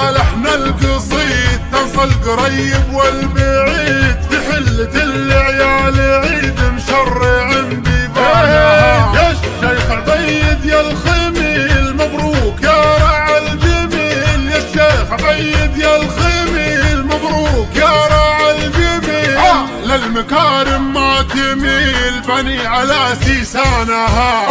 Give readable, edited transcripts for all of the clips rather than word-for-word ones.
مرحبا لحن القصيد تنصى القريب والبعيد في حلة العيال عيد مشرع ببانها. يا الشيخ عبيد يا الخميل مبروك يا رع الجميل، يا الشيخ عبيد يا الخميل مبروك يا رع الجميل. للمكارم ما تميل بني على سيسانها،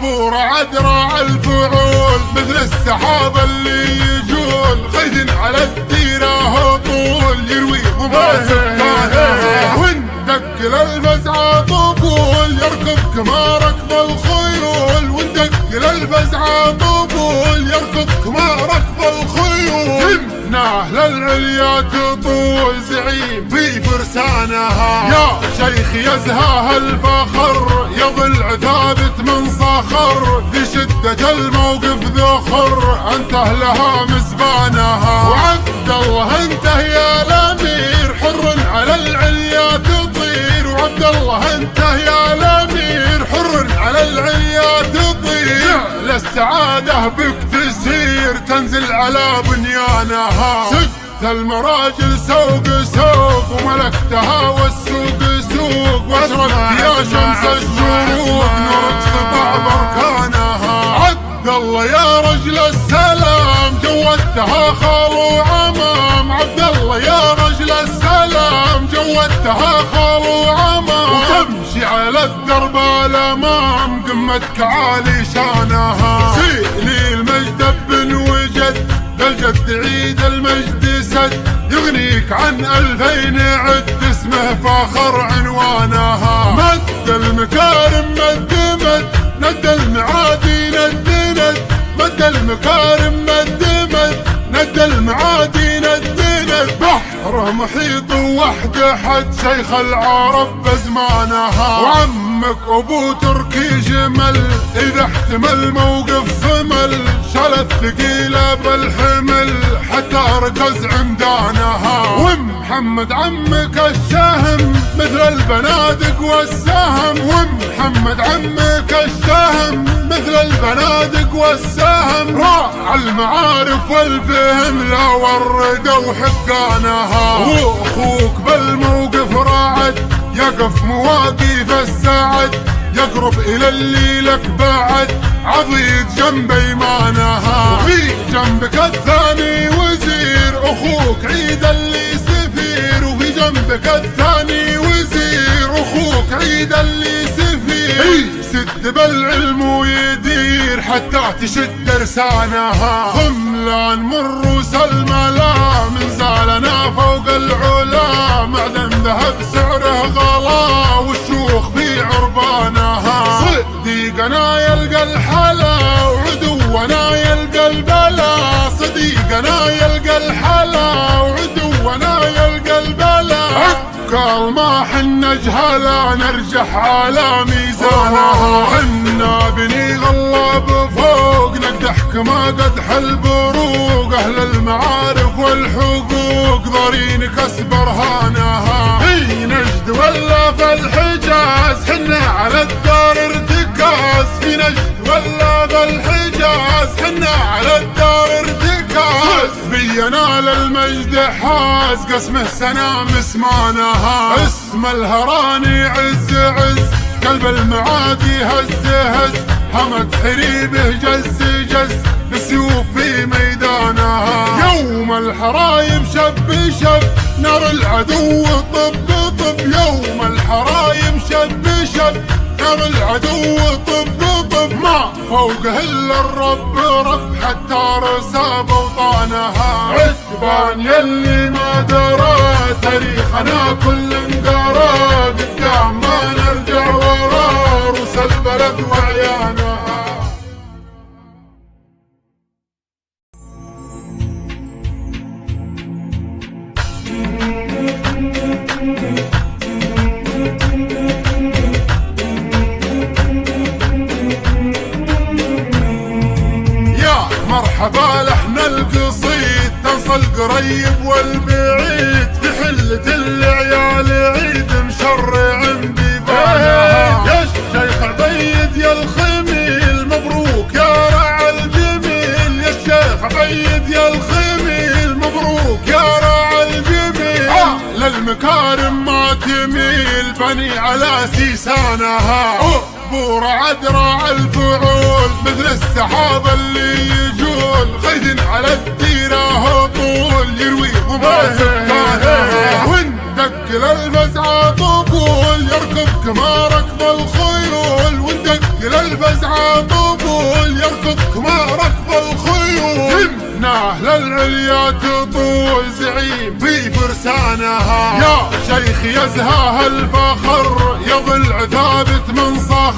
بور عدرا الفعول مثل السحاب اللي يجول، غيث على الديره طول يروي ضبا سكانها. وندق للفزعه طبول يركب كما ركب الخيول، وندق للفزعه طبول يركب كما ركب الخيول. يمناه للعليا تطول زعيم في فرسانها، يا شيخ يزهاه الفخر يضل ثابت من صخر، في شدة الموقف ذخر انته لها مزبانها. وعبد الله انته يا الامير حر على العليا تطير، وعبد الله انته يا الامير حر على العليا تطير. للسعادة بك تسير تنزل على بنيانها، ست المراجل سوق سوق وملكتها والسوق سوق، واشرقت يا شمس الشروق نورك سطع بركانها. عبد الله يا رجل السلام جودتها خال وعمام، عبد الله يا رجل السلام جودتها خال وعمام. وتمشي على الدرب الامام قمتك عالي شانها، سيلي المجد بن وجد بالجد عيد المجد سد، يغنيك عن 2000 عد اسمه فاخر عنوانها. مد المكارم مد مد ند المعادي ند ند، مد المكارم مد مد ند المعادي ند ند. بحره محيط وحده حد شيخ العرب بزمانها، وعمك ابو تركي جمل اذا احتمل موقف فمل، شال الثقيله بالحمل حتى ركز عمدانها. ومحمد عمك الشهم مثل البنادق والسهم، ومحمد عمك الشهم مثل البنادق والسهم. راع المعارف والفهم لا ورد وحقانها، واخوك بالموقف راعد يقف مواقف السعد، يقرب الى اللي لك بعد عضيد جنب ايمانها. وفي جنبك الثاني وزير اخوك عيد اللي سفير، وفي جنبك الثاني وزير اخوك عيد اللي سفير. سد بالعلم ويدير حتى تشد رسانها، خملان من روس الملا من زالنا فوق العلا، معدن ذهب سعره غلا والشوخ في عربانها. صديقنا يلقى الحلا وعدونا يلقى البلا، صديقنا يلقى الحلا وعدونا يلقى البلا. عكال ما حنا جهلا نرجح على ميزانها، حنا بني غلاب فوق نقدح كما قدح البروق، اهل المعارف والحقوق ضارين كسب رهانها. في نجد ولا في الحجاز حنا على الدار ارتكاز، في نجد ولا في الحجاز حنا على الدار ارتكاز. بينا للمجد حاز قسمه سنام اسمانها، اسم الهراني عز عز قلب المعادي هز هز، حمد حريبه جز جز بالسيوف في ميدانها. يوم الحرايم شب شب نار العدو طب طب، يوم الحرايم شب شب نار العدو طب طب. ما فوقه الا الرب رب حتى رساب اوطانها. عتبان يلي ما درى تاريخنا كل انقرا، قدام ما نرجع ورا روس البلد وعيانها. مرحبا لحن القصيد تنصى القريب والبعيد، في حلة العيال عيد مشرع ببانها. يا الشيخ عبيد يا الخميل مبروك يا رع الجميل، يا الشيخ عبيد يا الخميل المكارم ما تميل بني على سيسانها، بور عدرا الفعول مثل السحاب اللي يجول، غيث على الديره هطول يروي ضبا سكانها، وندق للفزعه طبول يركب كما ركب الخيول، وندق للفزعه طبول يركب كما ركب الخيول، يمناه للعليا تطول زعيم في فرسانها، يا شيخ يزهاه الفخر يظل ثابت من صخر.